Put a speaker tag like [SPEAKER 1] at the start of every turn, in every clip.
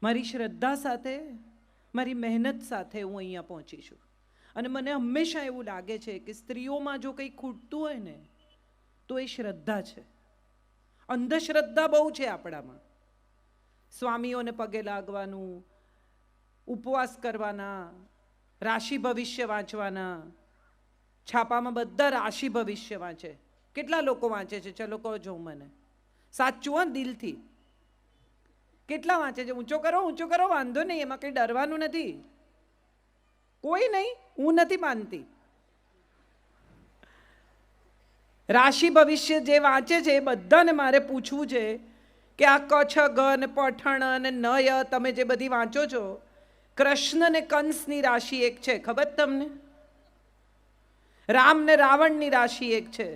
[SPEAKER 1] મારી શ્રદ્ધા સાથે, મારી મહેનત સાથે હું અહીંયા પહોંચી છું. અને મને હંમેશા એવું લાગે છે કે સ્ત્રીઓમાં જો કંઈ ખૂટતું હોય ને તો એ શ્રદ્ધા છે. અંધશ્રદ્ધા બહુ છે આપણામાં. સ્વામીઓને પગે લાગવાનું, ઉપવાસ કરવાના, રાશિ ભવિષ્ય વાંચવાના. છાપામાં બધા રાશિ ભવિષ્ય વાંચે. કેટલા લોકો વાંચે છે? ચલો કહો જો મને. સાચું હો, દિલથી. કેટલા વાંચે છે? ઊંચો કરો, વાંધો નહીં, એમાં કંઈ ડરવાનું નથી. કોઈ નહીં, હું નથી માનતી. રાશિ ભવિષ્ય જે વાંચે છે એ બધાને મારે પૂછવું છે કે આ કચ્છ ગન પઠણ અને નય તમે જે બધી વાંચો છો, કૃષ્ણ ને કંસની રાશિ એક છે, ખબર તમને? રામ ને રાવણની રાશિ એક છે,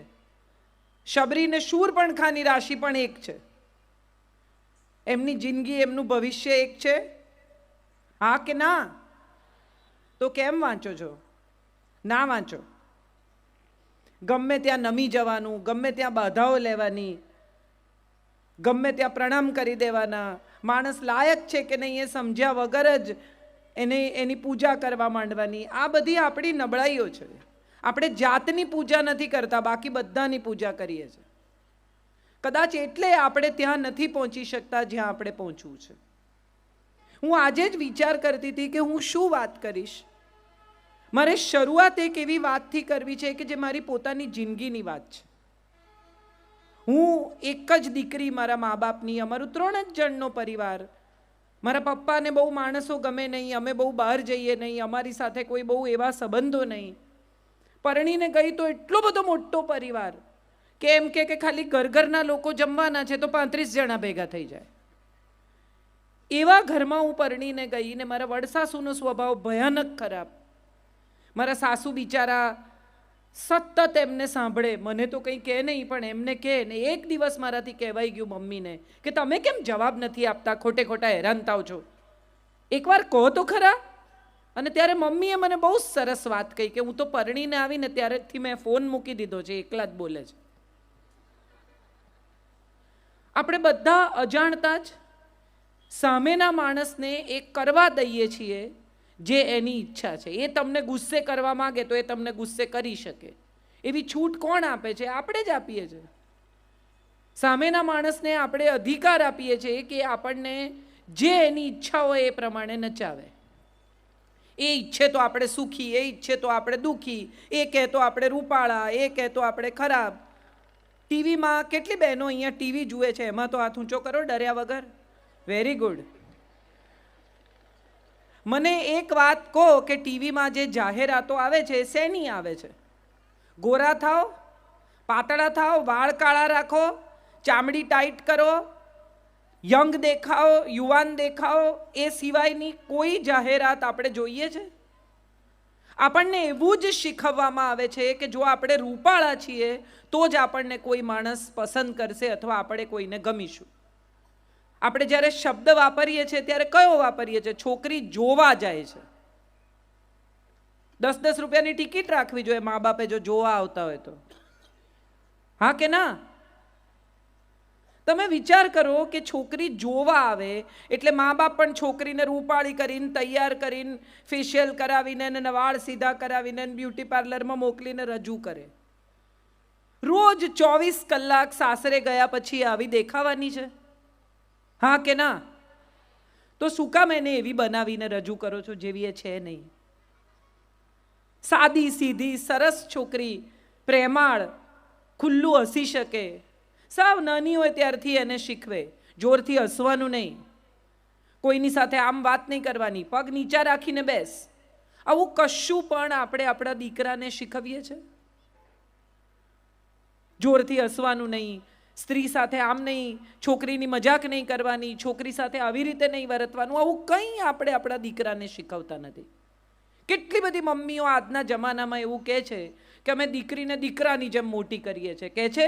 [SPEAKER 1] શબરી ને શૂરપણખાની રાશિ પણ એક છે. એમની જિંદગી, એમનું ભવિષ્ય એક છે. હા કે ના? તો કેમ વાંચો છો? ના વાંચો. ગમે ત્યાં નમી જવાનું, ગમે ત્યાં બાધાઓ લેવાની, ગમે ત્યાં પ્રણામ કરી દેવાના. માણસ લાયક છે કે નહીં એ સમજ્યા વગર જ એની પૂજા કરવા માંડવાની. આ બધી આપણી નબળાઈઓ છે. આપણે જાતની પૂજા નથી કરતા, બાકી બધાની પૂજા કરીએ છીએ. કદાચ એટલે આપણે ત્યાં નથી પહોંચી શકતા જ્યાં આપણે પહોંચવું છે. હું આજે જ વિચાર કરતી હતી કે હું શું વાત કરીશ. મારે શરૂઆત એક એવી વાતથી કરવી છે કે જે મારી પોતાની જિંદગીની વાત છે. હું એક જ દીકરી મારા મા બાપની, અમારું 3 જ જણનો પરિવાર. મારા પપ્પાને બહુ માણસો ગમે નહીં, અમે બહુ બહાર જઈએ નહીં, અમારી સાથે કોઈ બહુ એવા સંબંધો નહીં. પરણીને ગઈ તો એટલો બધો મોટો પરિવાર કે એમ કે ખાલી ઘરના લોકો જમવાના છે તો 35 જણા ભેગા થઈ જાય. એવા ઘરમાં હું પરણીને ગઈ ને મારા વડસાસુનો સ્વભાવ ભયાનક ખરાબ. મારા સાસુ બિચારા સતત એમને સાંભળે, મને તો કંઈ કહે નહીં પણ એમને કહે ને. એક દિવસ મારાથી કહેવાઈ ગયું મમ્મીને કે તમે કેમ જવાબ નથી આપતા, ખોટે ખોટા હેરાન થાવ છો, એકવાર કહો તો ખરા. અને ત્યારે મમ્મીએ મને બહુ સરસ વાત કહી કે હું તો પરણીને આવીને ત્યારેથી મેં ફોન મૂકી દીધો છે, એકલા જ બોલે છે. આપણે બધા અજાણતા જ સામેના માણસને એ કરવા દઈએ છીએ જે એની ઈચ્છા છે. એ તમને ગુસ્સે કરવા માંગે તો એ તમને ગુસ્સે કરી શકે. એવી છૂટ કોણ આપે છે? આપણે જ આપીએ છીએ. સામેના માણસને આપણે અધિકાર આપીએ છીએ કે આપણને જે એની ઈચ્છા હોય એ પ્રમાણે નચાવે. એ ઈચ્છે તો આપણે સુખી, એ ઈચ્છે તો આપણે દુઃખી, એ કહે તો આપણે રૂપાળા, એ કહે તો આપણે ખરાબ. ટીવીમાં કેટલી બહેનો અહીંયા ટીવી જુએ છે, એમાં તો હાથ ઊંચો કરો ડર્યા વગર. Very good. મને એક વાત કહો કે ટીવીમાં જે જાહેરાતો આવે છે શેની આવે છે? ગોરા થાઓ, પાતળા થાઓ, વાળ કાળા રાખો, ચામડી ટાઈટ કરો, યંગ દેખાઓ, યુવાન દેખાઓ, એ સિવાયની કોઈ જાહેરાત આપણે જોઈએ છે? આપણને એવું જ શીખવવામાં આવે છે કે જો આપણે રૂપાળા છીએ તો જ આપણને કોઈ માણસ પસંદ કરશે અથવા આપણે કોઈને ગમીશું. આપણે જ્યારે શબ્દ વાપરીએ છીએ ત્યારે કયો વાપરીએ છીએ? છોકરી જોવા જાય છે. 10-10 રૂપિયાની ટિકિટ રાખવી જોઈએ મા બાપે જો જોવા આવતા હોય તો. હા કે ના? તમે વિચાર કરો કે છોકરી જોવા આવે એટલે મા બાપ પણ છોકરીને રૂપાળી કરીને, તૈયાર કરીને, ફેશિયલ કરાવીને, વાળ સીધા કરાવીને, બ્યુટી પાર્લરમાં મોકલીને રજૂ કરે. રોજ 24 કલાક સાસરે ગયા પછી આવી દેખાવાની છે? હા કે ના? તો શું કામ એને એવી બનાવીને રજૂ કરો છો જેવી એ છે નહીં? સાદી સીધી સરસ છોકરી, પ્રેમાળ, ખુલ્લું હસી શકે. સાવ નાની હોય ત્યારથી એને શીખવે, જોરથી હસવાનું નહીં, કોઈની સાથે આમ વાત નહીં કરવાની, પગ નીચા રાખીને બેસ. આવું કશું પણ આપણે આપણા દીકરાને શીખવીએ છીએ? જોરથી હસવાનું નહીં, સ્ત્રી સાથે આમ નહીં, છોકરીની મજાક નહીં કરવાની, છોકરી સાથે આવી રીતે નહીં વર્તવાનું, આવું કંઈ આપણે આપણા દીકરાને શીખવતા નથી. કેટલી બધી મમ્મીઓ આજના જમાનામાં એવું કહે છે કે અમે દીકરીને દીકરાની જેમ મોટી કરીએ છીએ, કહે છે.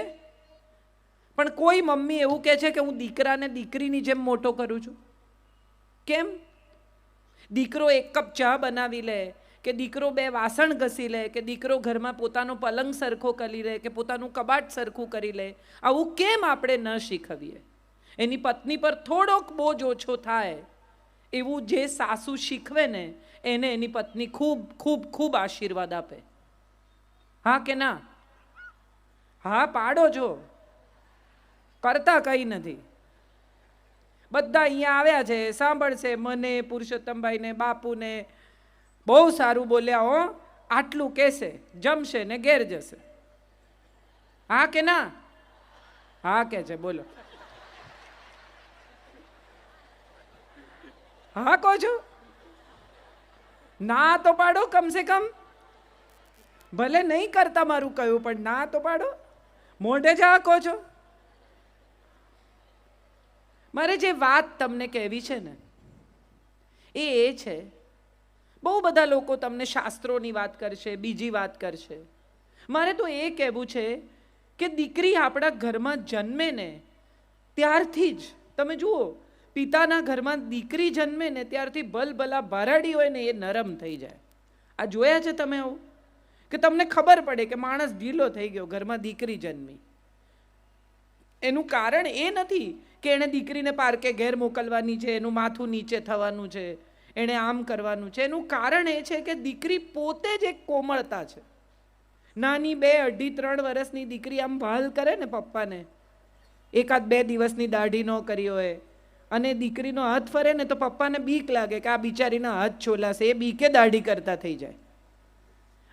[SPEAKER 1] પણ કોઈ મમ્મી એવું કહે છે કે હું દીકરાને દીકરીની જેમ મોટો કરું છું? કેમ? દીકરો 1 કપ ચા બનાવી લે, કે દીકરો 2 વાસણ ઘસી લે, કે દીકરો ઘરમાં પોતાનો પલંગ સરખો કરી લે, કે પોતાનું કબાટ સરખું કરી લે, આવું કેમ આપણે ન શીખવીએ? એની પત્ની પર થોડોક બોજ ઓછો થાય એવું જે સાસુ શીખવે ને એને એની પત્ની ખૂબ ખૂબ ખૂબ આશીર્વાદ આપે. હા કે ના? હા પાડો છો. કરતા કંઈ નથી. બધા અહીંયા આવ્યા છે, સાંભળશે મને, પુરુષોત્તમભાઈને, બાપુને. બહુ સારું બોલ્યા હો, આટલું કહેશે, જમશે ને ઘેર જશે. હા કે ના? હા કે છે, બોલો. હા કહો છો? ના તો પાડો કમસે કમ. ભલે નહીં કરતા મારું કહ્યું, પણ ના તો પાડો. મોઢે જ હા કહો છો. મારે જે વાત તમને કહેવી છે ને એ છે, બહુ બધા લોકો તમને શાસ્ત્રોની વાત કરશે, બીજી વાત કરશે. મારે તો એ કહેવું છે કે દીકરી આપણા ઘરમાં જન્મે ને ત્યારથી જ, તમે જુઓ, પિતાના ઘરમાં દીકરી જન્મે ને ત્યારથી ભલભલા ભારાડી હોય ને એ નરમ થઈ જાય. આ જોયા છે તમે આવું? કે તમને ખબર પડે કે માણસ ઢીલો થઈ ગયો ઘરમાં દીકરી જન્મી. એનું કારણ એ નથી કે એણે દીકરીને પાર્કે ઘેર મોકલવાની છે, એનું માથું નીચે થવાનું છે, એણે આમ કરવાનું છે. એનું કારણ એ છે કે દીકરી પોતે જ એક કોમળતા છે. નાની 2, 2.5, 3 વર્ષની દીકરી આમ ભાલ કરે ને પપ્પાને, એકાદ 2 દિવસની દાઢી ન કરી હોય અને દીકરીનો હાથ ફરે ને તો પપ્પાને બીક લાગે કે આ બિચારીના હાથ છોલાશે, એ બીકે દાઢી કરતા થઈ જાય.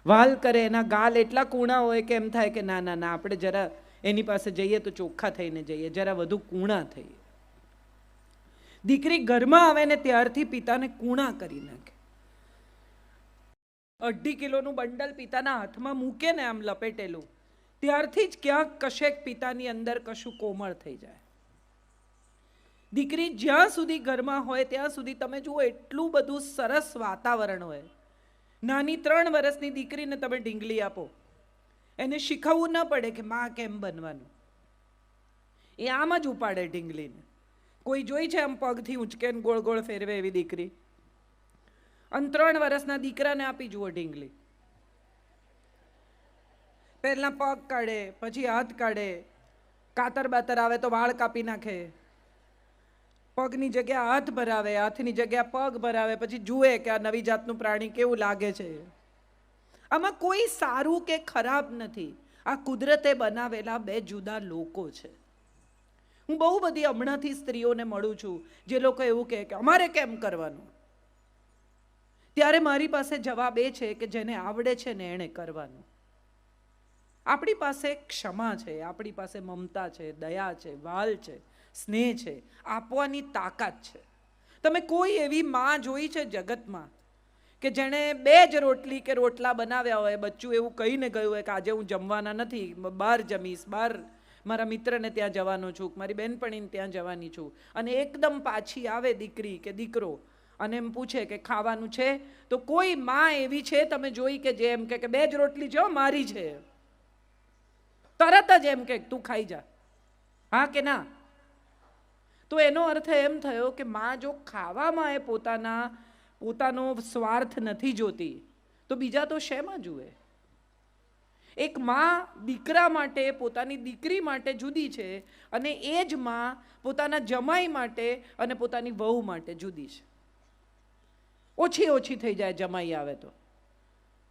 [SPEAKER 1] વાલ કરે, એના ગાલ એટલા કૂણા હોય કે એમ થાય કે ના ના ના, આપણે જરા એની પાસે જઈએ તો ચોખ્ખા થઈને જઈએ, જરા વધુ કૂણા થઈએ. દીકરી ઘરમાં આવે ને ત્યારથી પિતાને કૂણા કરી નાખે. 2.5 કિલોનું બંડલ પિતાના હાથમાં મૂકે ને આમ લપેટેલું, ત્યારથી જ ક્યાંક કશેક પિતાની અંદર કશું કોમળ થઈ જાય. દીકરી જ્યાં સુધી ઘરમાં હોય ત્યાં સુધી તમે જુઓ એટલું બધું સરસ વાતાવરણ હોય. નાની 3 વર્ષની દીકરીને તમે ઢીંગલી આપો, એને શીખવવું ન પડે કે માં કેમ બનવાનું, એ આમ જ ઉપાડે ઢીંગલીને. કોઈ જોઈ છે આમ પગથી ઉંચકે ગોળ ગોળ ફેરવે એવી દીકરી? અને 3 વર્ષના દીકરાને આપી જુઓ ઢીંગલી. પહેલા પગ કાઢે, પછી હાથ કાઢે, કાતર બાતર આવે તો વાળ કાપી નાખે, પગની જગ્યા હાથ ભરાવે, હાથની જગ્યા પગ ભરાવે, પછી જુએ કે આ નવી જાતનું પ્રાણી કેવું લાગે છે. આમાં કોઈ સારું કે ખરાબ નથી. આ કુદરતે બનાવેલા 2 જુદા લોકો છે. હું બહુ બધી હમણાંથી સ્ત્રીઓને મળું છું જે લોકો એવું કહે કે અમારે કેમ કરવાનું. ત્યારે મારી પાસે જવાબ એ છે કે જેને આવડે છે ને એણે કરવાનું. આપણી પાસે ક્ષમા છે, આપણી પાસે મમતા છે, દયા છે, વાલ છે, સ્નેહ છે, આપવાની તાકાત છે. તમે કોઈ એવી માં જોઈ છે જગતમાં કે જેણે 2 જ રોટલી કે રોટલા બનાવ્યા હોય, બચ્ચું એવું કહીને ગયું હોય કે આજે હું જમવાના નથી, બહાર જમીશ, બહાર મારા મિત્રને ત્યાં જવાનો છું, મારી બેનપણીને ત્યાં જવાની છું, અને એકદમ પાછી આવે દીકરી કે દીકરો અને એમ પૂછે કે ખાવાનું છે? તો કોઈ માં એવી છે તમે જોઈ કે જે એમ કે 2 જ રોટલી છે મારી છે? તરત જ એમ કે તું ખાઈ જા. હા કે ના? તો એનો અર્થ એમ થયો કે માં જો ખાવામાં એ પોતાનો સ્વાર્થ નથી જોતી તો બીજા તો શેમાં જુએ? એક માં દીકરા માટે, પોતાની દીકરી માટે જુદી છે, અને એ જ માં પોતાના જમાઈ માટે અને પોતાની વહુ માટે જુદી છે. ઓછી થઈ જાય જમાઈ આવે તો,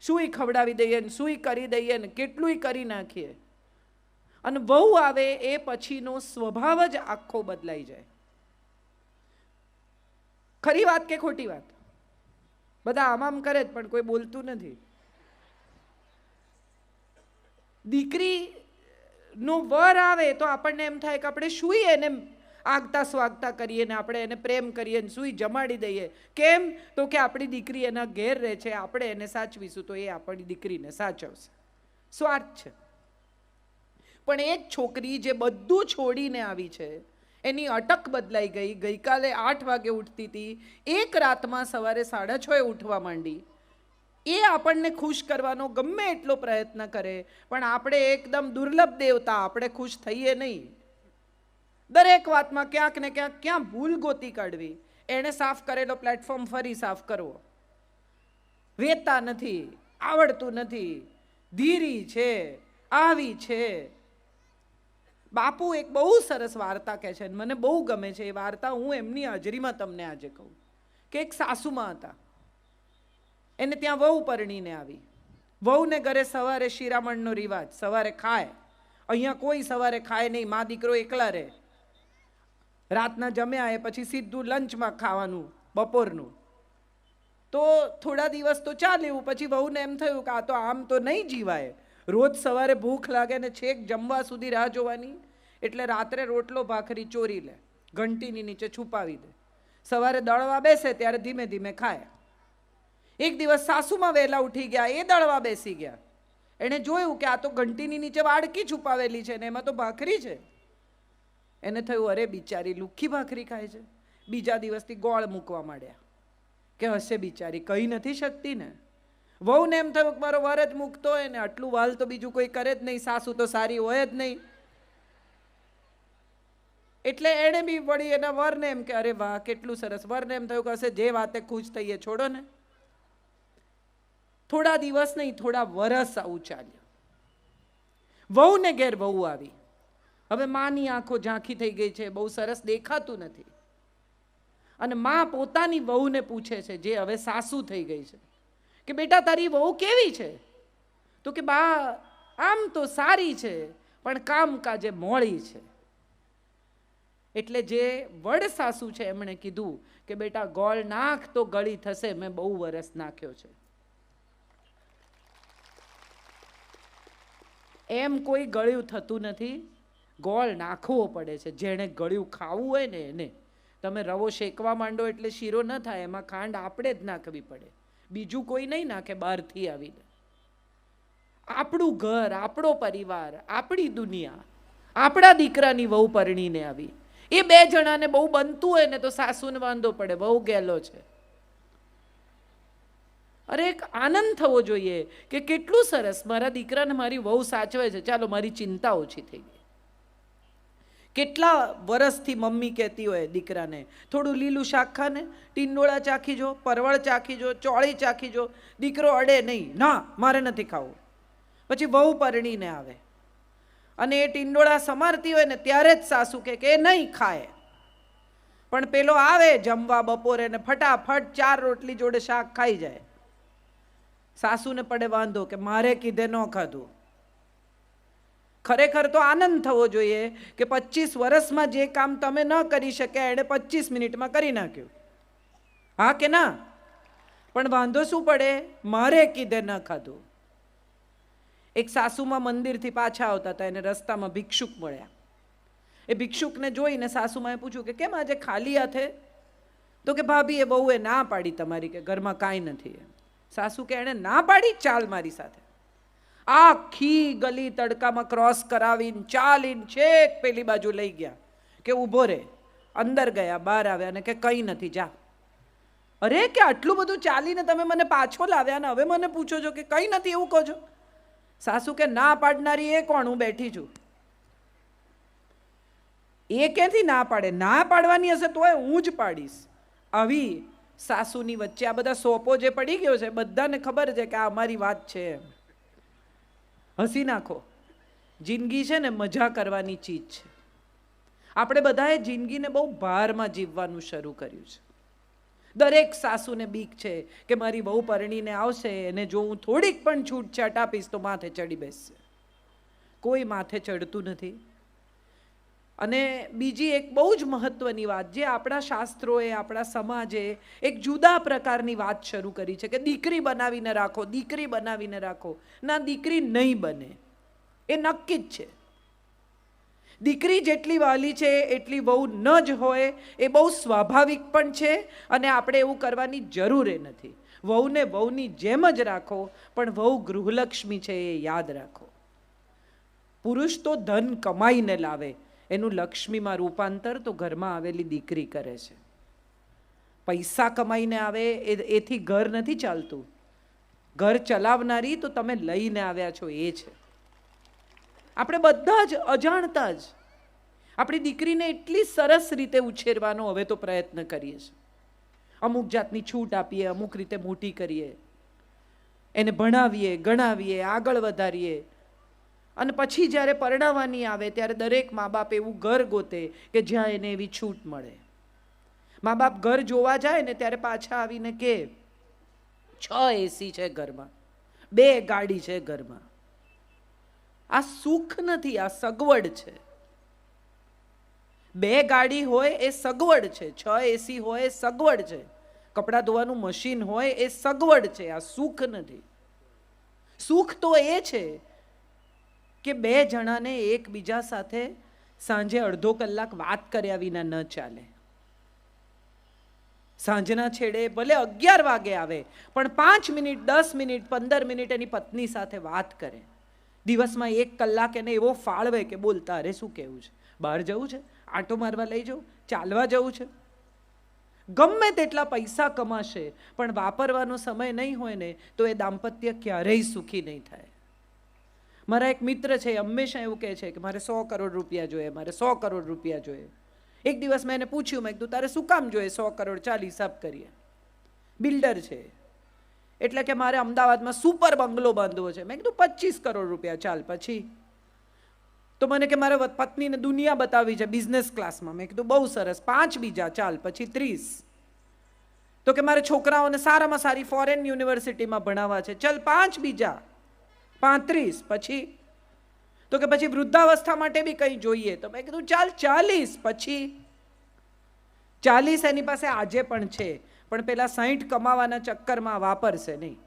[SPEAKER 1] સુઈ ખવડાવી દઈએ ને સુઈ કરી દઈએ ને કેટલુંય કરી નાખીએ, અને વહુ આવે એ પછીનો સ્વભાવ જ આખો બદલાઈ જાય. ખરી વાત કે ખોટી વાત? બધા આમ કરે જ પણ કોઈ બોલતું નથી. દીકરીનો વર આવે તો આપણને એમ થાય કે આપણે સુઈ એને આગતા સ્વાગતા કરીએ ને આપણે એને પ્રેમ કરીએ ને સુઈ જમાડી દઈએ. કેમ? તો કે આપણી દીકરી એના ઘેર રહે છે, આપણે એને સાચવીશું તો એ આપણી દીકરીને સાચવશે. સ્વાર્થ છે. પણ એ જ છોકરી જે બધું છોડીને આવી છે, એની અટક બદલાઈ ગઈ. ગઈકાલે 8 વાગે ઉઠતી હતી, એક રાતમાં સવારે 6:30 ઉઠવા માંડી. એ આપણને ખુશ કરવાનો ગમે એટલો પ્રયત્ન કરે, પણ આપણે એકદમ દુર્લભ દેવતા, આપણે ખુશ થઈએ નહીં. દરેક વાતમાં ક્યાંક ને ક્યાં ભૂલ ગોતી કાઢવી. એણે સાફ કરેલો પ્લેટફોર્મ ફરી સાફ કરવો. વેતા નથી, આવડતું નથી, ધીરી છે, આવી છે. બાપુ એક બહુ સરસ વાર્તા કહે છે, મને બહુ ગમે છે એ વાર્તા. હું એમની હાજરીમાં તમને આજે કહું. કે એક સાસુમાં હતા, એને ત્યાં વહુ પરણીને આવી. વહુને ઘરે સવારે શિરામણનો રિવાજ, સવારે ખાય. અહીંયા કોઈ સવારે ખાય નહીં, મા દીકરો એકલા રહે. રાતના જમ્યા એ પછી સીધું લંચમાં ખાવાનું બપોરનું. તો થોડા દિવસ તો ચાલ્યું, પછી વહુને એમ થયું કે આ તો આમ તો નહીં જીવાય, રોજ સવારે ભૂખ લાગે ને છેક જમવા સુધી રાહ જોવાની. એટલે રાત્રે રોટલો ભાખરી ચોરી લે, ઘંટીની નીચે છુપાવી દે. સવારે દળવા બેસે ત્યારે ધીમે ધીમે ખાય. એક દિવસ સાસુમાં વહેલા ઉઠી ગયા, એ દળવા બેસી ગયા. એણે જોયું કે આ તો ઘંટીની નીચે વાડકી છુપાવેલી છે ને એમાં તો ભાખરી છે. એને થયું અરે બિચારી લુખ્ખી ભાખરી ખાય છે. બીજા દિવસથી ગોળ મૂકવા માંડ્યા કે હશે બિચારી, કહી નથી શકતી ને. વહુને એમ થયું કે મારો વર જ મૂકતો હોય ને, આટલું વાલ તો બીજું કોઈ કરે જ નહીં, સાસુ તો સારી હોય જ નહીં. એટલે એણે બી વળી એના વરને એમ કે અરે વાહ કેટલું સરસ. વરને એમ થયું કે હશે જે વાતે ખુશ થઈએ, છોડો ને. થોડા દિવસ નહીં, થોડા વરસ આવું ચાલ્યું. વહુને ઘેર વહુ આવી. હવે માની આંખો ઝાંખી થઈ ગઈ છે, બહુ સરસ દેખાતું નથી. અને મા પોતાની વહુને પૂછે છે, જે હવે સાસુ થઈ ગઈ છે, કે બેટા તારી વહુ કેવી છે? તો કે બા આમ તો સારી છે, પણ કામકાજે મોળી છે. એટલે જે વડ સાસુ છે એમણે કીધું કે બેટા ગોળ નાખ તો ગળી થશે, મેં બહુ વરસ નાખ્યો છે. એમ કોઈ ગળ્યું થતું નથી, ગોળ નાખવો પડે છે. જેણે ગળ્યું ખાવું હોય ને એને. તમે રવો શેકવા માંડો એટલે શીરો ન થાય, એમાં ખાંડ આપણે જ નાખવી પડે, બીજું કોઈ નહીં નાખે બહારથી આવીને. આપણું ઘર, આપણો પરિવાર, આપણી દુનિયા, આપણા દીકરાની વહુ પરણીને આવી. એ બે જણાને બહુ બનતું હોય ને તો સાસુને વાંધો પડે, બહુ ગેલો છે. અરે એક આનંદ થવો જોઈએ કે કેટલું સરસ મારા દીકરાને મારી વહુ સાચવે છે, ચાલો મારી ચિંતા ઓછી થઈ ગઈ. કેટલા વર્ષથી મમ્મી કહેતી હોય દીકરાને થોડું લીલું શાક ખાને, ટીંડોળા ચાખી જો, પરવળ ચાખી જો, ચોળી ચાખી જો. દીકરો અડે નહીં, ના મારે નથી ખાવું. પછી વહુ પરણીને આવે અને એ ટીંડોળા સમારતી હોય ને ત્યારે જ સાસુ કે એ નહીં ખાય. પણ પેલો આવે જમવા બપોરે ને ફટાફટ 4 રોટલી જોડે શાક ખાઈ જાય. સાસુને પડે વાંધો કે મારે કીધે ન ખાધું. ખરેખર તો આનંદ થવો જોઈએ કે 25 વર્ષમાં જે કામ તમે ન કરી શક્યા એણે 25 મિનિટમાં કરી નાખ્યું. હા કે ના? પણ વાંધો શું પડે? મારે કીધે ન ખાધું. એક સાસુમાં મંદિરથી પાછા આવતા હતા, એને રસ્તામાં ભિક્ષુક મળ્યા. એ ભિક્ષુકને જોઈને સાસુમાએ પૂછ્યું કે કેમ આજે ખાલી હાથે? તો કે ભાભી એ વહુએ ના પાડી તમારી, કે ઘરમાં કાંઈ નથી. સાસુ કે એણે ના પાડી, ચાલ મારી સાથે. આખી ગલી તડકામાં ક્રોસ કરાવીને ચાલીને છેક પેલી બાજુ લઈ ગયા કે ઊભો રે. અંદર ગયા, બહાર આવ્યા અને કે કંઈ નથી, જા. અરે કે આટલું બધું ચાલીને તમે મને પાછો લાવ્યા ને હવે મને પૂછો છો કે કંઈ નથી એવું કહો છો? સાસુ કે ના પાડનારી એ કોણ? હું બેઠી છું. એ ક્યાંથી ના પાડે? ના પાડવાની હશે તોય હું જ પાડીશ. આવી સાસુની વચ્ચે આ બધા સોપો જે પડી ગયો છે, બધાને ખબર છે કે આ અમારી વાત છે. હસી નાખો. જિંદગી છે ને મજા કરવાની ચીજ છે. આપણે બધાએ જિંદગીને બહુ ભારમાં જીવવાનું શરૂ કર્યું છે. દરેક સાસુને બીક છે કે મારી વહુ પરણીને આવશે એને જો હું થોડીક પણ છૂટછાટ આપીશ તો માથે ચડી બેસશે. કોઈ માથે ચડતું નથી. અને બીજી એક બહુ જ મહત્વની વાત, જે આપણા શાસ્ત્રોએ, આપણા સમાજે એક જુદા પ્રકારની વાત શરૂ કરી છે કે દીકરી બનાવીને રાખો, દીકરી બનાવીને રાખો. ના, દીકરી નહીં બને, એ નક્કી જ છે. દીકરી જેટલી વાલી છે એટલી વહુ ન જ હોય એ બહુ સ્વાભાવિક પણ છે અને આપણે એવું કરવાની જરૂર નથી. વહુને વહુની જેમ જ રાખો, પણ વહુ ગૃહલક્ષ્મી છે એ યાદ રાખો. પુરુષ તો ધન કમાઈને લાવે, એનું લક્ષ્મીમાં રૂપાંતર તો ઘરમાં આવેલી દીકરી કરે છે. પૈસા કમાઈને આવે એથી ઘર નથી ચાલતું. ઘર ચલાવનારી તો તમે લઈને આવ્યા છો એ છે. આપણે બધા જ અજાણતા જ આપણી દીકરીને એટલી સરસ રીતે ઉછેરવાનો હવે તો પ્રયત્ન કરીએ છીએ. અમુક જાતની છૂટ આપીએ, અમુક રીતે મોટી કરીએ, એને ભણાવીએ, ગણાવીએ, આગળ વધારીએ. અને પછી જ્યારે પરણાવવાની આવે ત્યારે દરેક મા બાપ એવું ઘર ગોતે કે જ્યાં એને એવી છૂટ મળે. મા બાપ ઘર જોવા જાય ને ત્યારે પાછા આવીને કે 6 એસી છે ઘરમાં, 2 ગાડી છે ઘરમાં. આ સુખ નથી, આ સગવડ છે. 2 ગાડી હોય એ સગવડ છે, 6 એસી હોય એ સગવડ છે, કપડાં ધોવાનું મશીન હોય એ સગવડ છે, આ સુખ નથી. સુખ તો એ છે કે 2 જણાને એકબીજા સાથે સાંજે અડધો કલાક વાત કર્યા વિના ન ચાલે. સાંજના છેડે ભલે 11 વાગે આવે પણ 5 મિનિટ 10 મિનિટ 15 મિનિટ એની પત્ની સાથે વાત કરે. દિવસમાં 1 કલાક એને એવો ફાળવે કે બોલ તારે શું કહેવું છે, બહાર જવું છે, આંટો મારવા લઈ જવું, ચાલવા જવું છે. ગમે તેટલા પૈસા કમાશે પણ વાપરવાનો સમય નહીં હોય ને તો એ દાંપત્ય ક્યારેય સુખી નહીં થાય. મારા એક મિત્ર છે, હંમેશા એવું કહે છે કે મારે 100 કરોડ રૂપિયા જોઈએ, મારે 100 કરોડ રૂપિયા જોઈએ. એક દિવસ મેં એને પૂછ્યું, મેં કીધું તારે શું કામ જોઈએ 100 કરોડ, ચાલ હિસાબ કરીએ. બિલ્ડર છે એટલે કે મારે અમદાવાદમાં સુપર બંગલો બાંધવો છે. મેં કીધું 25 કરોડ રૂપિયા, ચાલ પછી. તો મને કે મારે પત્નીને દુનિયા બતાવી છે બિઝનેસ ક્લાસમાં. મેં કીધું બહુ સરસ, 5 બીજા, ચાલ પછી 30. તો કે મારે છોકરાઓને સારામાં સારી ફોરેન યુનિવર્સિટીમાં ભણાવવા છે, ચાલ 5 બીજા, 35 પછી. તો કે પછી વૃદ્ધાવસ્થા માટે બી કંઈ જોઈએ. તો મેં કીધું ચાલ 40 પછી. 40 એની પાસે આજે પણ છે પણ પેલા 60 કમાવાના ચક્કરમાં વાપરશે નહીં.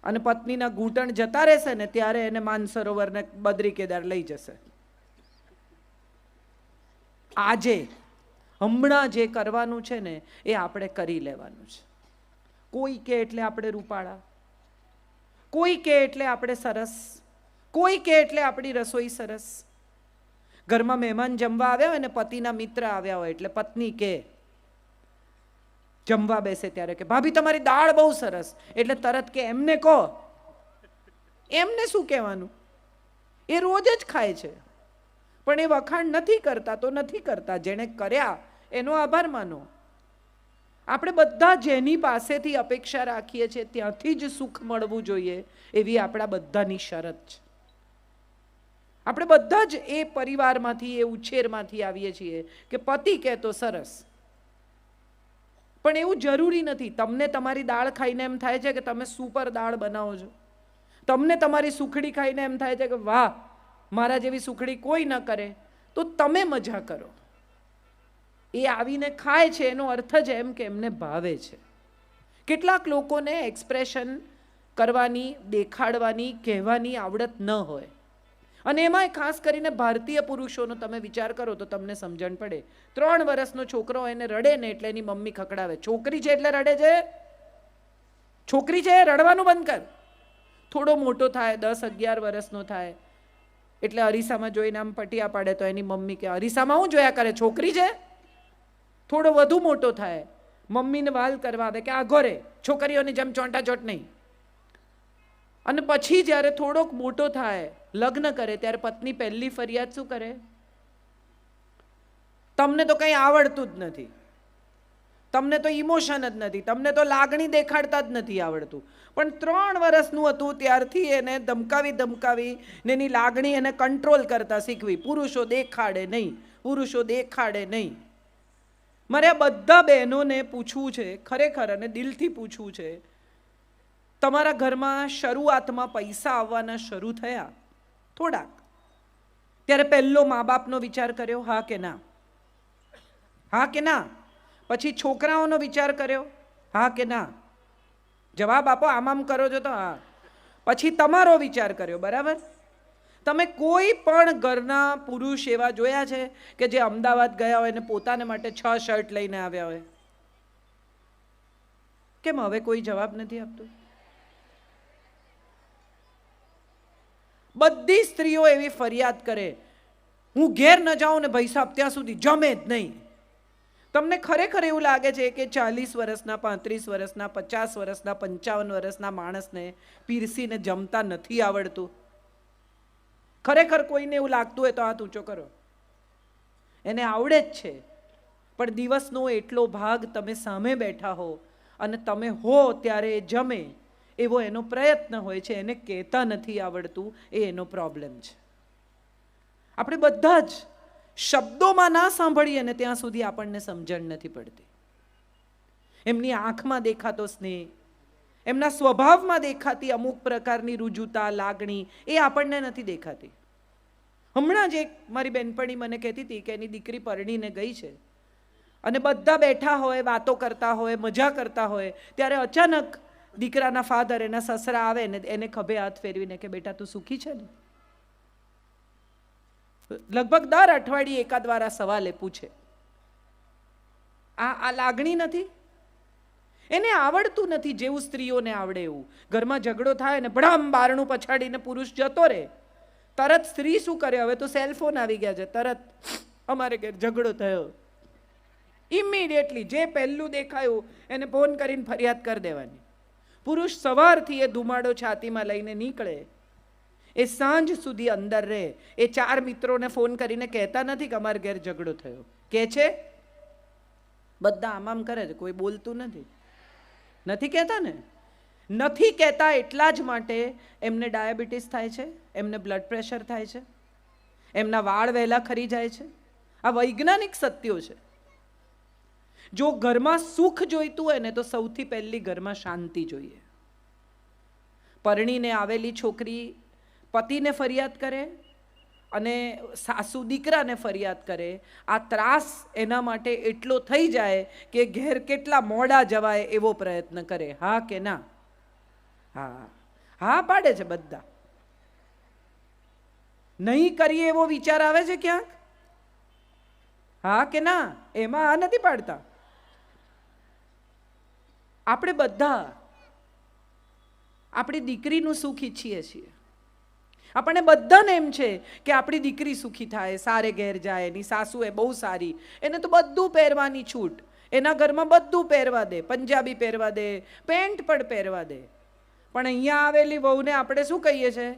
[SPEAKER 1] અને પત્નીના ઘૂંટણ જતા રહેશે ને ત્યારે એને માનસરોવર ને બદ્રી કેદાર લઈ જશે. આજે હમણાં જે કરવાનું છે ને એ આપણે કરી લેવાનું છે. કોઈ કે એટલે આપણે રૂપાળા, કોઈ કે એટલે આપણે સરસ, કોઈ કે એટલે આપણી રસોઈ સરસ. ઘરમાં મહેમાન જમવા આવ્યા હોય ને પતિના મિત્ર આવ્યા હોય એટલે પત્ની કે જમવા બેસે ત્યારે કે ભાભી તમારી દાળ બહુ સરસ, એટલે તરત કે એમને કહો. એમને શું કહેવાનું, એ રોજ જ ખાય છે. પણ એ વખાણ નથી કરતા તો નથી કરતા, જેણે કર્યા એનો આભાર માનો. આપણે બધા જેની પાસેથી અપેક્ષા રાખીએ છીએ ત્યાંથી જ સુખ મળવું જોઈએ એવી આપણા બધાની શરત છે. આપણે બધા જ એ પરિવારમાંથી, એ ઉછેરમાંથી આવીએ છીએ કે પતિ કહે તો સરસ. પણ એવું જરૂરી નથી. તમને તમારી દાળ ખાઈને એમ થાય છે કે તમે સુપર દાળ બનાવો છો, તમને તમારી સુખડી ખાઈને એમ થાય છે કે વાહ મારા જેવી સુખડી કોઈ ન કરે, તો તમે મજા કરો. એ આવીને ખાય છે એનો અર્થ જ એમ કે એમને ભાવે છે. કેટલાક લોકોને એક્સપ્રેશન કરવાની, દેખાડવાની, કહેવાની આવડત ન હોય. અને એમાંય ખાસ કરીને ભારતીય પુરુષોનો તમે વિચાર કરો તો તમને સમજણ પડે. 3 વર્ષનો છોકરો એને રડે ને એટલે એની મમ્મી ખકડાવે, છોકરી છે એટલે રડે છે, છોકરી છે રડવાનું બંધ કર. થોડો મોટો થાય, 10-11 વર્ષનો થાય એટલે અરીસામાં જોઈને આમ પટિયા પાડે તો એની મમ્મી કે અરીસામાં હું જોયા કરે, છોકરી છે. થોડો વધુ મોટો થાય, મમ્મીને વાલ કરવા આવે કે આ ઘોરે, છોકરીઓની જેમ ચોંટાચોટ નહીં. અને પછી જ્યારે થોડોક મોટો થાય, લગ્ન કરે, ત્યારે પત્ની પહેલી ફરિયાદ શું કરે, તમને તો કંઈ આવડતું જ નથી, તમને તો ઇમોશન જ નથી, તમને તો લાગણી દેખાડતા જ નથી આવડતું. પણ 3 વર્ષનું હતું ત્યારથી એને ધમકાવી ધમકાવી ને એની લાગણી એને કંટ્રોલ કરતા શીખવી. પુરુષો દેખાડે નહીં, પુરુષો દેખાડે નહીં. મારે આ બધા બહેનોને પૂછવું છે, ખરેખર અને દિલથી પૂછવું છે, તમારા ઘરમાં શરૂઆતમાં પૈસા આવવાના શરૂ થયા થોડાક, ત્યારે પહેલો મા બાપનો વિચાર કર્યો, હા કે ના? હા કે ના? પછી છોકરાઓનો વિચાર કર્યો, હા કે ના? જવાબ આપો. આમ આમ કરો છો તો હા. પછી તમારો વિચાર કર્યો, બરાબર? તમે કોઈ પણ ઘરના પુરુષ એવા જોયા છે કે જે અમદાવાદ ગયા હોય ને પોતાને માટે 6 શર્ટ લઈને આવ્યા હોય? કેમ હવે કોઈ જવાબ નથી આપતું? બધી સ્ત્રીઓ એવી ફરિયાદ કરે, હું ઘેર ન જાઉં ને ભાઈ સાહેબ ત્યાં સુધી જમે જ નહીં. તમને ખરેખર એવું લાગે છે કે 40 વર્ષના, 35 વર્ષના, 50 વર્ષના, 55 વર્ષના માણસને પીરસીને જમતા નથી આવડતું? ખરેખર કોઈને એવું લાગતું હોય તો હાથ ઊંચો કરો. એને આવડે જ છે, પણ દિવસનો એટલો ભાગ તમે સામે બેઠા હો અને તમે હો ત્યારે એ જમે એવો એનો પ્રયત્ન હોય છે, એને કહેતા નથી આવડતું, એ એનો પ્રોબ્લેમ છે. આપણે બધા જ શબ્દોમાં ના સાંભળીએ ને ત્યાં સુધી આપણને સમજણ નથી પડતી. એમની આંખમાં દેખાતો સ્નેહ, એમના સ્વભાવમાં દેખાતી અમુક પ્રકારની રુજુતા, લાગણી, એ આપણને નથી દેખાતી. હમણાં જ એક મારી બેનપણી મને કહેતી હતી કે એની દીકરી પરણીને ગઈ છે અને બધા બેઠા હોય, વાતો કરતા હોય, મજા કરતા હોય, ત્યારે અચાનક દીકરાના ફાધર, એના સસરા આવે ને એને ખભે હાથ ફેરવીને કે બેટા તું સુખી છે ને? લગભગ દર અઠવાડિયે એકાદ વાર આ સવાલ એ પૂછે. આ લાગણી નથી? એને આવડતું નથી જેવું સ્ત્રીઓને આવડે એવું. ઘરમાં ઝઘડો થાય ને ભડામ બારણું પછાડીને પુરુષ જતો રહે, તરત સ્ત્રી શું કરે? હવે તો સેલફોન આવી ગયા છે, તરત અમારે ઘેર ઝઘડો થયો, ઇમિડિયેટલી જે પહેલું દેખાયું એને ફોન કરીને ફરિયાદ કરી દેવાની. પુરુષ સવારથી એ ધુમાડો છાતીમાં લઈને નીકળે, એ સાંજ સુધી અંદર રહે. એ 4 મિત્રોને ફોન કરીને કહેતા નથી કે અમારે ઘેર ઝઘડો થયો. કહે છે? બધા આમ કરે છે, કોઈ બોલતું નથી. નથી કહેતા ને? નથી કહેતા એટલા જ માટે એમને ડાયાબિટીસ થાય છે, એમને બ્લડ પ્રેશર થાય છે, એમના વાળ વહેલા ખરી જાય છે. આ વૈજ્ઞાનિક સત્યો છે. જો ઘરમાં સુખ જોઈતું હોય ને તો સૌથી પહેલી ઘરમાં શાંતિ જોઈએ. પરણીને આવેલી છોકરી પતિને ફરિયાદ કરે અને સાસુ દીકરાને ફરિયાદ કરે, આ ત્રાસ એના માટે એટલો થઈ જાય કે ઘેર કેટલા મોડા જવાય એવો પ્રયત્ન કરે. હા કે ના? હા, હા પાડે છે બધા. નહીં કરીએ એવો વિચાર આવે છે ક્યાંક? હા કે ના? એમાં આ નથી પાડતા. આપણે બધા આપણી દીકરીનું સુખ ઈચ્છીએ છીએ. આપણને બધાને એમ છે કે આપણી દીકરી સુખી થાય, સારે ઘેર જાય, એની સાસુ એ બહુ સારી, એને તો બધું પહેરવાની છૂટ, એના ઘરમાં બધું પહેરવા દે, પંજાબી પહેરવા દે, પેન્ટ પણ પહેરવા દે. પણ અહીંયા આવેલી વહુને આપણે શું કહીએ છીએ?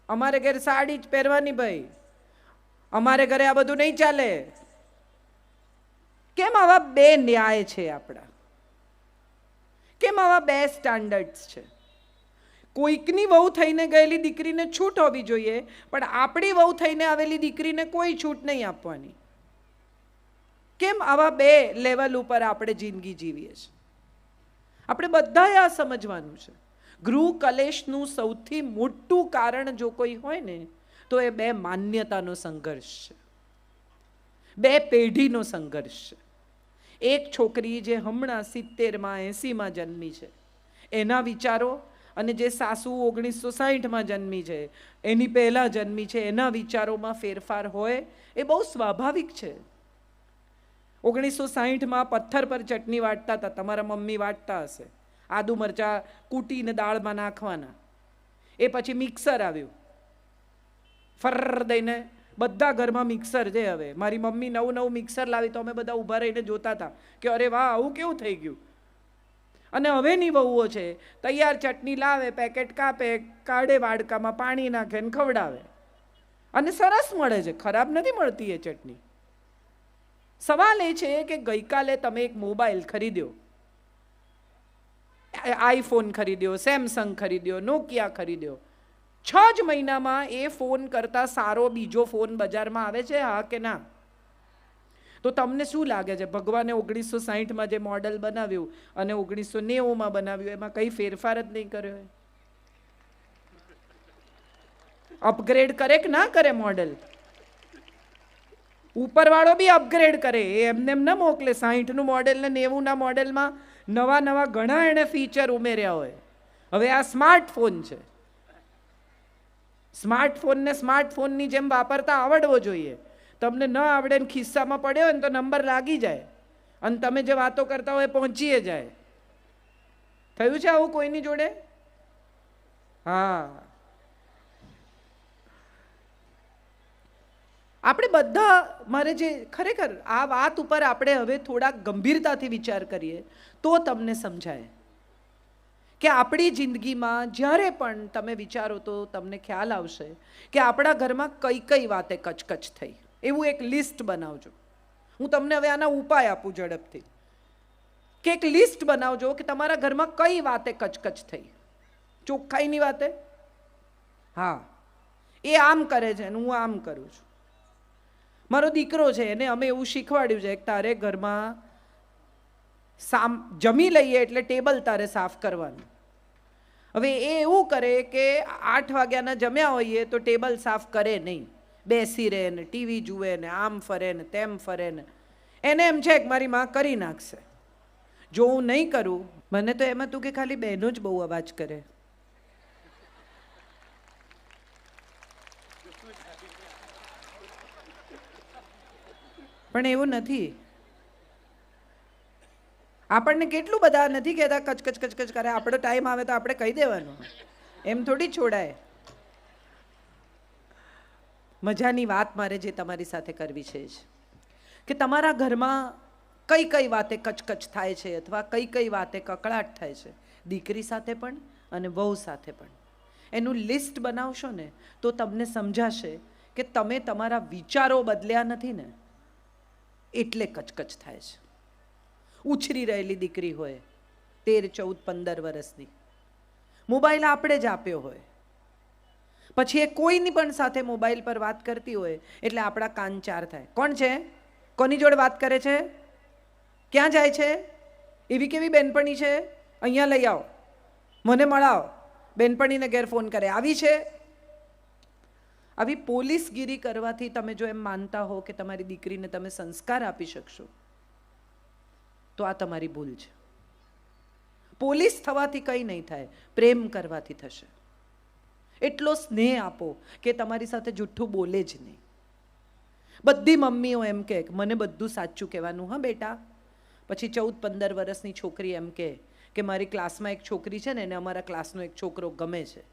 [SPEAKER 1] અમારે ઘેર સાડી જ પહેરવાની ભાઈ, અમારે ઘરે આ બધું નહીં ચાલે. કેમ આવા બે ન્યાય છે આપણા? કેમ આવા બે સ્ટાન્ડર્ડ્સ છે? કોઈકની વહુ થઈને ગયેલી દીકરીને છૂટ હોવી જોઈએ, પણ આપણી વહુ થઈને આવેલી દીકરીને કોઈ છૂટ નહીં આપવાની. કેમ આવા બે લેવલ ઉપર આપણે જિંદગી જીવીએ છીએ? આપણે બધાએ આ સમજવાનું છે. ગૃહ કલેશનું સૌથી મોટું કારણ જો કોઈ હોય ને તો એ બે માન્યતાનો સંઘર્ષ છે, બે પેઢીનો સંઘર્ષ છે. એક છોકરી જે હમણાં 70માં 80માં જન્મી છે, એના વિચારો અને જે સાસુ 1960માં જન્મી છે, એની પહેલાં જન્મી છે, એના વિચારોમાં ફેરફાર હોય એ બહુ સ્વાભાવિક છે. 1960માં પથ્થર પર ચટણી વાટતા હતા, તમારા મમ્મી વાટતા હશે. આદુ મરચા કૂટીને દાળમાં નાખવાના. એ પછી મિક્સર આવ્યું, ફર દઈને બધા ઘરમાં મિક્સર છે. હવે મારી મમ્મી નવું મિક્સર લાવી તો અમે બધા ઊભા રહીને જોતા હતા કે અરે વાહ, આવું કેવું થઈ ગયું. અને હવેની વહુઓ છે, તૈયાર ચટણી લાવે, પેકેટ કાપે, કાઢે, વાડકામાં પાણી નાખે ને ખવડાવે, અને સરસ મળે છે, ખરાબ નથી મળતી એ ચટણી. સવાલ એ છે કે ગઈકાલે તમે એક મોબાઈલ ખરીદ્યો, આઈફોન ખરીદ્યો, સેમસંગ ખરીદ્યો, નોકિયા ખરીદ્યો, 6 જ મહિનામાં એ ફોન કરતાં સારો બીજો ફોન બજારમાં આવે છે? હા કે ના? તો તમને શું લાગે છે, ભગવાને 1960માં જે મોડલ બનાવ્યું અને 1990માં બનાવ્યું, એમાં કંઈ ફેરફાર જ નહીં કર્યો? અપગ્રેડ કરે કે ના કરે મોડલ? ઉપરવાળો બી અપગ્રેડ કરે, એમને એમ ન મોકલે. 60નું મોડેલ ને 90ના મોડેલમાં નવા ઘણા એણે ફીચર ઉમેર્યા હોય. હવે આ સ્માર્ટફોન છે, સ્માર્ટફોનને સ્માર્ટફોનની જેમ વાપરતા આવડવો જોઈએ. તમને ન આવડે ને ખિસ્સામાં પડ્યો હોય ને તો નંબર લાગી જાય અને તમે જે વાતો કરતા હોય પહોંચીએ જાય. થયું છે આવું કોઈની જોડે? હા. આપણે બધા, મારે જે ખરેખર આ વાત ઉપર આપણે હવે થોડા ગંભીરતાથી વિચાર કરીએ તો તમને સમજાય કે આપણી જિંદગીમાં જ્યારે પણ તમે વિચારો તો તમને ખ્યાલ આવશે કે આપણા ઘરમાં કઈ કઈ વાતે કચકચ થઈ. એવું એક લિસ્ટ બનાવજો. હું તમને હવે આના ઉપાય આપું ઝડપથી, કે એક લિસ્ટ બનાવજો કે તમારા ઘરમાં કઈ વાતે કચકચ થઈ. ચોખ્ખાઈની વાતે, હા એ આમ કરે છે ને હું આમ કરું છું, મારો દીકરો છે, એને અમે એવું શીખવાડ્યું છે કે તારે ઘરમાં જમી લઈએ એટલે ટેબલ તારે સાફ કરવાનું. હવે એ એવું કરે કે 8 વાગ્યાના જમ્યા હોઈએ તો ટેબલ સાફ કરે નહીં, બેસી રહે ને ટીવી જુએ ને આમ ફરે ને તેમ ફરે ને. એને એમ છે કે મારી માં કરી નાખશે. જો હું નહીં કરું, મને તો એમ હતું કે ખાલી બહેનો જ બહુ અવાજ કરે. પણ એવું નથી. આપણને કેટલું બધા નથી કહેતા કચ કચ કચ કચ કરે. આપણો ટાઈમ આવે તો આપણે કહી દેવાનું, એમ થોડી છોડાય. મજાની વાત મારે જે તમારી સાથે કરવી છે કે તમારા ઘરમાં કઈ કઈ વાતે કચકચ થાય છે અથવા કઈ કઈ વાતે કકળાટ થાય છે, દીકરી સાથે પણ અને વહુ સાથે પણ. એનું લિસ્ટ બનાવશો ને તો તમને સમજાશે કે તમે તમારા વિચારો બદલ્યા નથી ને એટલે કચકચ થાય છે. ઉછરી રહેલી દીકરી હોય 13, 14, 15 વર્ષની, મોબાઈલ આપણે જ આપ્યો હોય, પછી એ કોઈની પણ સાથે મોબાઈલ પર વાત કરતી હોય એટલે આપણા કાન ચાર થાય. કોણ છે? કોની જોડે વાત કરે છે? ક્યાં જાય છે? એવી કેવી બેનપણી છે? અહીંયા લઈ આવો, મને મળાવો. બેનપણીને ઘેર ફોન કરે, આવી છે. આવી પોલીસગીરી કરવાથી તમે જો એમ માનતા હો કે તમારી દીકરીને તમે સંસ્કાર આપી શકશો તો આ તમારી ભૂલ છે. પોલીસ થવાથી કંઈ નહીં થાય, પ્રેમ કરવાથી થશે. એટલો સ્નેહ આપો કે તમારી સાથે જૂઠું બોલે જ નહીં. બધી મમ્મીઓ એમ કે મને બધું સાચું કહેવાનું, હા બેટા. પછી 14-15 વર્ષની છોકરી એમ કે મારી ક્લાસમાં એક છોકરી છે ને એને અમારા ક્લાસનો એક છોકરો ગમે છે.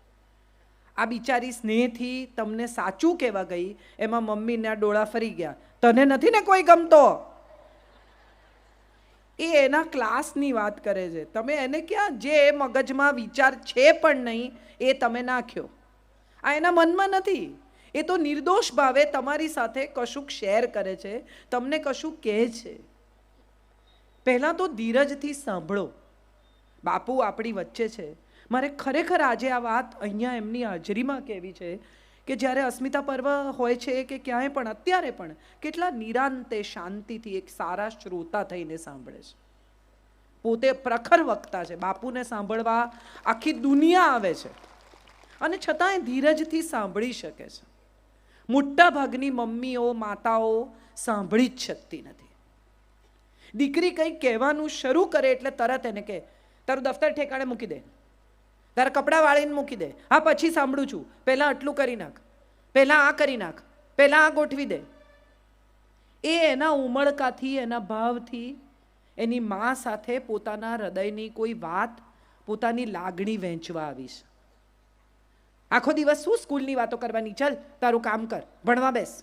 [SPEAKER 1] આ બિચારી સ્નેહથી તમને સાચું કહેવા ગઈ, એમાં મમ્મીના ડોળા ફરી ગયા. તને નથી ને કોઈ ગમતો? એ એના ક્લાસની વાત કરે છે. તમે એને ક્યાં, જે મગજમાં વિચાર છે પણ નહીં એ તમે નાખ્યો. આ એના મનમાં નથી. એ તો નિર્દોષ ભાવે તમારી સાથે કશુંક શેર કરે છે, તમને કશું કહે છે. પહેલાં તો ધીરજથી સાંભળો. બાપુ આપણી વચ્ચે છે. મારે ખરેખર આજે આ વાત અહીંયા એમની હાજરીમાં કહેવી છે કે જ્યારે અસ્મિતા પર્વ હોય છે કે ક્યાંય પણ, અત્યારે પણ કેટલા નિરાંતે શાંતિથી એક સારા શ્રોતા થઈને સાંભળે છે. પોતે પ્રખર વક્તા છે, બાપુને સાંભળવા આખી દુનિયા આવે છે અને છતાંય ધીરજથી સાંભળી શકે છે. મોટા ભાગની મમ્મીઓ, માતાઓ સાંભળી જ શકતી નથી. દીકરી કંઈક કહેવાનું શરૂ કરે એટલે તરત એને કહે તારું દફતર ઠેકાણે મૂકી દે, તારા કપડાં વાળીને મૂકી દે, હા પછી સાંભળું છું, પહેલાં આટલું કરી નાખ, પહેલાં આ કરી નાખ, પહેલાં આ ગોઠવી દે. એ એના ઉમળકાથી, એના ભાવથી એની મા સાથે પોતાના હૃદયની કોઈ વાત, પોતાની લાગણી વહેંચવા આવીશ. આખો દિવસ શું સ્કૂલની વાતો કરવાની, ચાલ તારું કામ કર, ભણવા બેસ.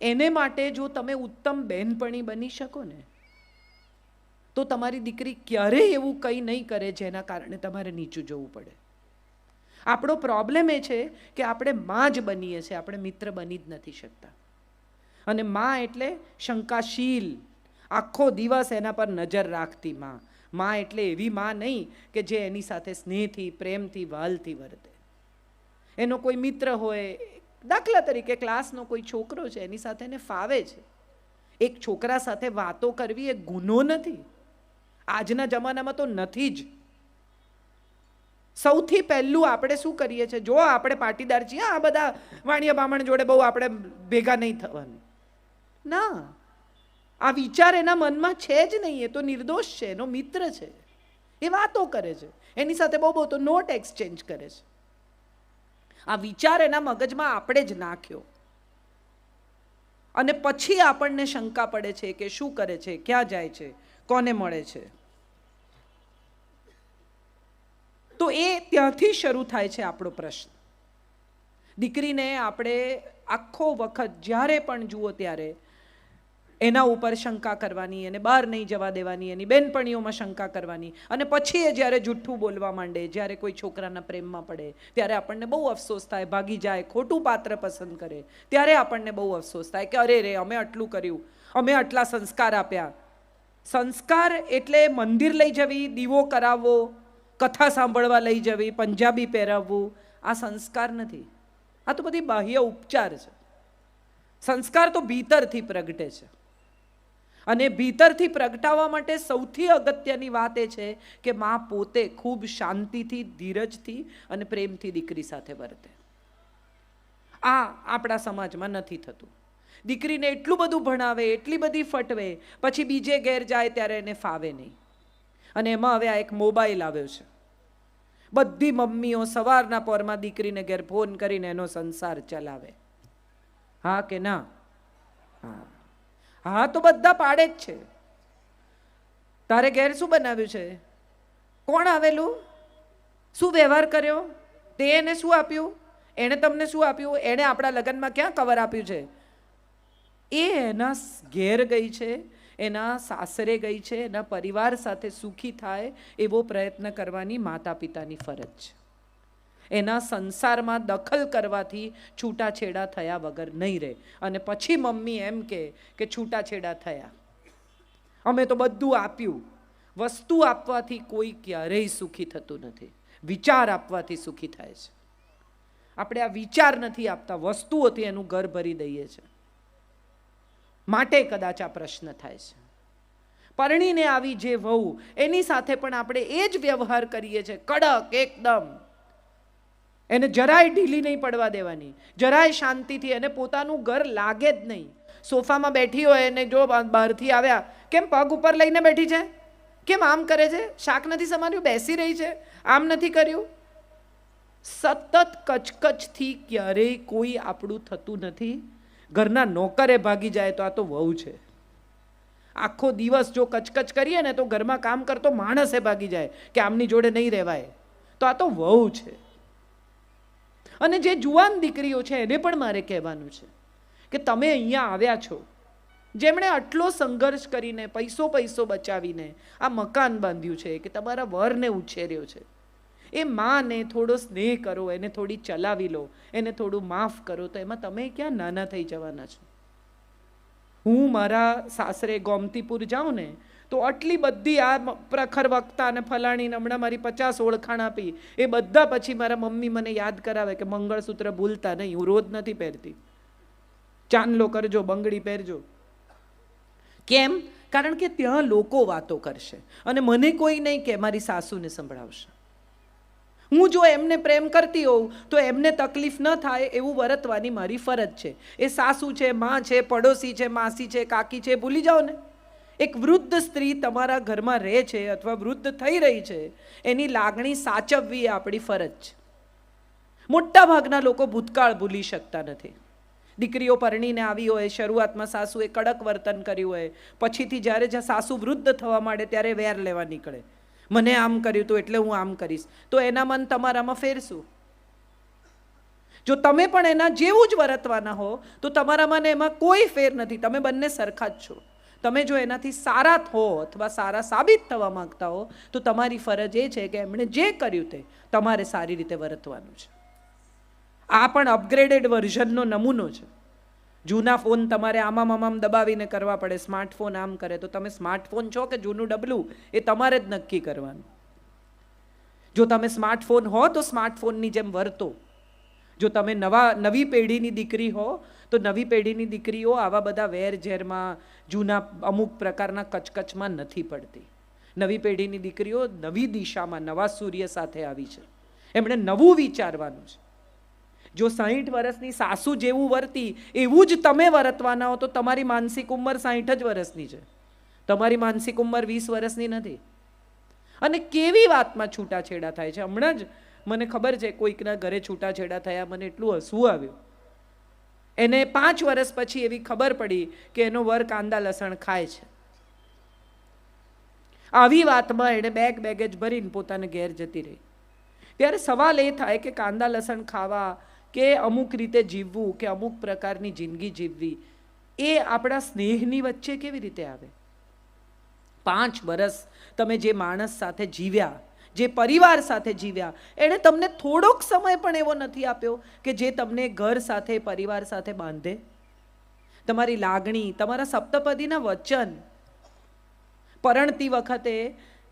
[SPEAKER 1] એને માટે જો તમે ઉત્તમ બહેનપણી બની શકો ને તો તમારી દીકરી ક્યારેય એવું કંઈ નહીં કરે જેના કારણે તમારે નીચું જવું પડે. આપણો પ્રોબ્લેમ એ છે કે આપણે માં જ બનીએ છીએ, આપણે મિત્ર બની જ નથી શકતા. અને માં એટલે શંકાશીલ, આખો દિવસ એના પર નજર રાખતી માં. માં એટલે એવી માં નહીં કે જે એની સાથે સ્નેહથી, પ્રેમથી, વહાલથી વર્તે. એનો કોઈ મિત્ર હોય, દાખલા તરીકે ક્લાસનો કોઈ છોકરો છે, એની સાથે એને ફાવે છે. એક છોકરા સાથે વાતો કરવી એ ગુનો નથી. આજના જમાનામાં તો નથી જ. સૌથી પહેલું આપણે શું કરીએ છીએ, જો આપણે પાટીદાર છીએ, આ બધા વાણિયા બામણ જોડે બહુ આપણે ભેગા નહીં થવાનું. ના, આ વિચાર એના મનમાં છે જ નહીં. એ તો નિર્દોષ છે, એનો મિત્ર છે, એ વાતો કરે છે, એની સાથે બહુ બહુ તો નોટ એક્સચેન્જ કરે છે. આ વિચાર એના મગજમાં આપણે જ નાખ્યો અને પછી આપણને શંકા પડે છે કે શું કરે છે, ક્યાં જાય છે, કોને મળે છે. તો એ ત્યાંથી શરૂ થાય છે આપણો પ્રશ્ન. દીકરીને આપણે આખો વખત જ્યારે પણ જુઓ ત્યારે એના ઉપર શંકા કરવાની, એને બહાર નહીં જવા દેવાની, એની બેનપણીઓમાં શંકા કરવાની. અને પછી એ જ્યારે જૂઠું બોલવા માંડે, જ્યારે કોઈ છોકરાના પ્રેમમાં પડે ત્યારે આપણને બહુ અફસોસ થાય. ભાગી જાય, ખોટું પાત્ર પસંદ કરે ત્યારે આપણને બહુ અફસોસ થાય કે અરે રે, અમે આટલું કર્યું, અમે આટલા સંસ્કાર આપ્યા. સંસ્કાર એટલે મંદિર લઈ જવી, દીવો કરાવવો, કથા સાંભળવા લઈ જવી, પંજાબી પહેરાવવું, આ સંસ્કાર નથી. આ તો બધી બાહ્ય ઉપચાર છે. સંસ્કાર તો ભીતરથી પ્રગટે છે, અને ભીતરથી પ્રગટાવવા માટે સૌથી અગત્યની વાત એ છે કે માં પોતે ખૂબ શાંતિથી, ધીરજથી અને પ્રેમથી દીકરી સાથે વર્તે. આ આપણા સમાજમાં નથી થતું. દીકરીને એટલું બધું ભણાવે, એટલી બધી ફટવે, પછી બીજે ઘેર જાય ત્યારે એને ફાવે નહીં. અને એમાં હવે આ એક મોબાઈલ આવ્યો છે. બધી મમ્મીઓ સવારના પોરમાં દીકરીને ઘેર ફોન કરીને એનો સંસાર ચલાવે. હા કે ના? હા, હા તો બધા પાડે જ છે. તારે ઘેર શું બનાવ્યું છે? કોણ આવેલું? શું વ્યવહાર કર્યો? તે એને શું આપ્યું? એણે તમને શું આપ્યું? એણે આપણા લગ્નમાં ક્યાં કવર આપ્યું છે? એ એના ઘેર ગઈ છે, એના સાસરે ગઈ છે, એના પરિવાર સાથે સુખી થાય એવો પ્રયત્ન કરવાની માતા પિતાની ફરજ છે. એના સંસારમાં દખલ કરવાથી છૂટાછેડા થયા વગર નહીં રહે. અને પછી મમ્મી એમ કે છૂટાછેડા થયા, અમે તો બધું આપ્યું. વસ્તુ આપવાથી કોઈ ક્યારેય સુખી થતું નથી, વિચાર આપવાથી સુખી થાય છે. આપણે આ વિચાર નથી આપતા, વસ્તુઓથી એનું ઘર ભરી દઈએ છીએ. માટે કદાચ આ પ્રશ્ન થાય છે. પરણીને આવી જે વહુ, એની સાથે પણ આપણે એ જ વ્યવહાર કરીએ છીએ, કડક એકદમ. એને જરાય ઢીલી નહીં પડવા દેવાની, જરાય શાંતિથી. એને પોતાનું ઘર લાગે જ નહીં. સોફામાં બેઠી હોય અને જો બહારથી આવ્યા, કેમ પગ ઉપર લઈને બેઠી છે, કેમ આમ કરે છે, શાક નથી સમાર્યું, બેસી રહી છે, આમ નથી કર્યું. સતત કચકચથી ક્યારેય કોઈ આપણું થતું નથી. ઘરના નોકરે ભાગી જાય તો આ તો વહુ છે. આખો દિવસ જો કચકચ કરીએ ને તો ઘરમાં કામ કરતો માણસે ભાગી જાય કે આમની જોડે નહીં રહેવાય, તો આ તો વહુ છે. અને જે જુવાન દીકરીઓ છે એને પણ મારે કહેવાનું છે કે તમે અહીંયા આવ્યા છો, જેમણે આટલો સંઘર્ષ કરીને પૈસો બચાવીને આ મકાન બાંધ્યું છે, કે તમારા વરને ઉછેર્યો છે, એ માને થોડો સ્નેહ કરો, એને થોડી ચલાવી લો, એને થોડું માફ કરો, તો એમાં તમે ક્યાં નાના થઈ જવાના છો? હું મારા સાસરે ગોમતીપુર જાઉં ને તો આટલી બધી આ પ્રખર વક્તા અને ફલાણીને હમણાં મારી 50 ઓળખાણ આપી, એ બધા પછી મારા મમ્મી મને યાદ કરાવે કે મંગળસૂત્ર ભૂલતા નહીં. હું રોજ નથી પહેરતી, ચાંદલો કરજો, બંગડી પહેરજો. કેમ? કારણ કે ત્યાં લોકો વાતો કરશે અને મને કોઈ નહીં કે મારી સાસુને સંભળાવશે. હું જો એમને પ્રેમ કરતી હોઉં તો એમને તકલીફ ન થાય એવું વર્તવાની મારી ફરજ છે. એ સાસુ છે, માં છે, પડોશી છે, માસી છે, કાકી છે, ભૂલી જાઓ ને. એક વૃદ્ધ સ્ત્રી તમારા ઘરમાં રહે છે અથવા વૃદ્ધ થઈ રહી છે, એની લાગણી સાચવવી એ આપણી ફરજ છે. મોટા ભાગના લોકો ભૂતકાળ ભૂલી શકતા નથી. દીકરીઓ પરણીને આવી હોય, શરૂઆતમાં સાસુએ કડક વર્તન કર્યું હોય, પછીથી જ્યારે સાસુ વૃદ્ધ થવા માંડે ત્યારે વેર લેવા નીકળે, મને આમ કર્યું તો એટલે હું આમ કરીશ. તો એના મન તમારામાં ફેરશું. જો તમે પણ એના જેવું જ વર્તવાના હો તો તમારામાં ને એમાં કોઈ ફેર નથી. તમે બંને સરખા જ છો. તમે જો એનાથી સારા હો અથવા સારા સાબિત થવા માંગતા હો તો તમારી ફરજ એ છે કે એમણે જે કર્યું તે તમારે સારી રીતે વર્તવાનું છે. આ પણ અપગ્રેડેડ વર્ઝનનો નમૂનો છે. જૂના ફોન તમારે આમામ દબાવીને કરવા પડે, સ્માર્ટફોન આમ કરે. તો તમે સ્માર્ટફોન છો કે જૂનું ડબલું એ તમારે જ નક્કી કરવાનું. જો તમે સ્માર્ટફોન હો તો સ્માર્ટફોનની જેમ વર્તો. જો તમે નવી પેઢીની દીકરી હો તો નવી પેઢીની દીકરીઓ આવા બધા વેરઝેરમાં, જૂના અમુક પ્રકારના કચકચમાં નથી પડતી. નવી પેઢીની દીકરીઓ નવી દિશામાં, નવા સૂર્ય સાથે આવી છે. એમણે નવું વિચારવાનું છે. જો 60 વર્ષની સાસુ જેવું વર્તી એવું જ તમે વર્તવાના હો તો તમારી માનસિક ઉંમર 60 જ વર્ષની છે, તમારી માનસિક ઉંમર 20 વર્ષની નથી. અને કેવી વાતમાં છૂટાછેડા થાય છે. હમણાં જ મને ખબર છે કોઈકના ઘરે છૂટાછેડા થયા, મને એટલું હસવું આવ્યું. એને 5 વર્ષ પછી એવી ખબર પડી કે એનો વર કાંદા લસણ ખાય છે. આવી વાતમાં એણે બેગેજ ભરીને પોતાને ઘેર જતી રહી. ત્યારે સવાલ એ થાય કે કાંદા લસણ ખાવા કે અમુક રીતે જીવવું કે અમુક પ્રકારની જિંદગી જીવવી એ આપણા સ્નેહની વચ્ચે કેવી રીતે આવે? 5 વર્ષ તમે જે માણસ સાથે જીવ્યા, જે પરિવાર સાથે જીવ્યા, એણે તમને થોડોક સમય પણ એવો નથી આપ્યો કે જે તમને ઘર સાથે, પરિવાર સાથે બાંધે. તમારી લાગણી, તમારા સપ્તપદીના વચન. પરણતી વખતે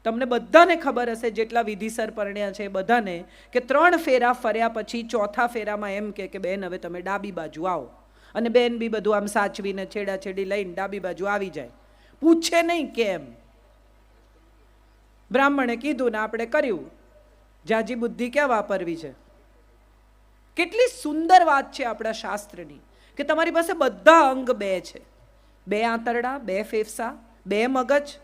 [SPEAKER 1] તમને બધાને ખબર હશે, જેટલા વિધિસર પરણ્યા છે બધાને, કે 3 ફેરા ફર્યા પછી ચોથા ફેરામાં એમ કે બેન હવે તમે ડાબી બાજુ આવો. અને બેન બી બધું આમ સાચવીને છેડાછેડી લઈને ડાબી બાજુ આવી જાય, પૂછે નહીં કેમ. બ્રાહ્મણે કીધું ને આપણે કર્યું. જાજી બુદ્ધિ ક્યાં વાપરવી છે? કેટલી સુંદર વાત છે આપણા શાસ્ત્રની કે તમારી પાસે બધા અંગ બે છે, બે આંતરડા, બે ફેફસા, બે મગજ,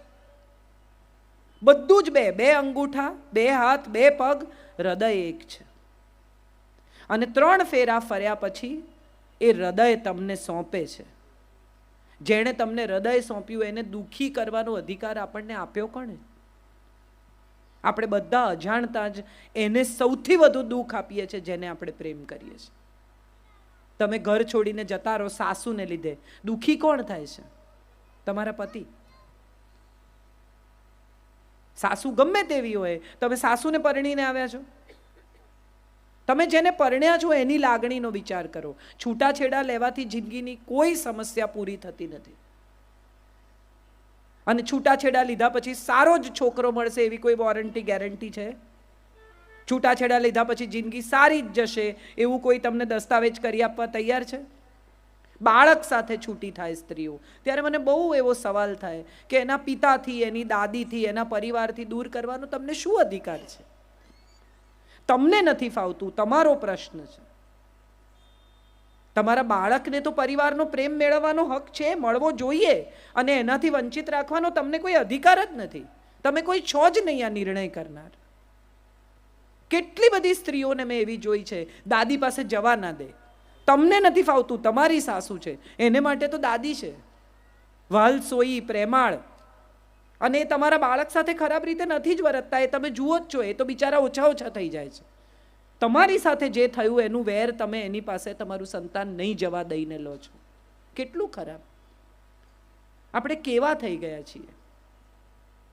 [SPEAKER 1] બધું જ બે, બે અંગૂઠા, બે હાથ, બે પગ, હૃદય એક છે. અને 3 ફેરા ફર્યા પછી એ હૃદય તમને સોંપે છે. જેણે તમને હૃદય સોંપ્યું એને દુઃખી કરવાનો અધિકાર આપણને આપ્યો કોણે? આપણે બધા અજાણતા જ એને સૌથી વધુ દુઃખ આપીએ છીએ જેને આપણે પ્રેમ કરીએ છીએ. તમે ઘર છોડીને જતા રહો સાસુને લીધે, દુઃખી કોણ થાય છે? તમારા પતિ. સાસુ ગમે તેવી હોય, તમે સાસુને પરણીને આવ્યા છો, તમે જેને પરણ્યા છો એની લાગણીનો વિચાર કરો. છૂટાછેડા લેવાથી જિંદગીની કોઈ સમસ્યા પૂરી થતી નથી. અને છૂટાછેડા લીધા પછી સારો જ છોકરો મળશે એવી કોઈ વોરંટી ગેરંટી છે? છૂટાછેડા લીધા પછી જિંદગી સારી જ જશે એવું કોઈ તમને દસ્તાવેજ કરી આપવા તૈયાર છે? બાળક સાથે છૂટી થાય સ્ત્રીઓ ત્યારે મને બહુ એવો સવાલ થાય કે એના પિતાથી, એની દાદીથી, એના પરિવારથી દૂર કરવાનો તમને શું અધિકાર છે? તમને નથી ફાવતું, તમારો પ્રશ્ન છે. તમારા બાળકને તો પરિવારનો પ્રેમ મેળવવાનો હક છે, મળવો જોઈએ, અને એનાથી વંચિત રાખવાનો તમને કોઈ અધિકાર જ નથી. તમે કોઈ છો જ નહીં આ નિર્ણય કરનાર. કેટલી બધી સ્ત્રીઓને મેં એવી જોઈ છે, દાદી પાસે જવા ના દે. તમને નથી ફાવતું, તમારી સાસુ છે, એને માટે તો દાદી છે, વાલસોઈ, પ્રેમાળ, અને એ તમારા બાળક સાથે ખરાબ રીતે નથી જ વર્તતા, એ તમે જુઓ જ છો. એ તો બિચારા ઓછા થઈ જાય છે. તમારી સાથે જે થયું એનું વેર તમે એની પાસે તમારું સંતાન નહીં જવા દઈને લો છો. કેટલું ખરાબ! આપણે કેવા થઈ ગયા છીએ.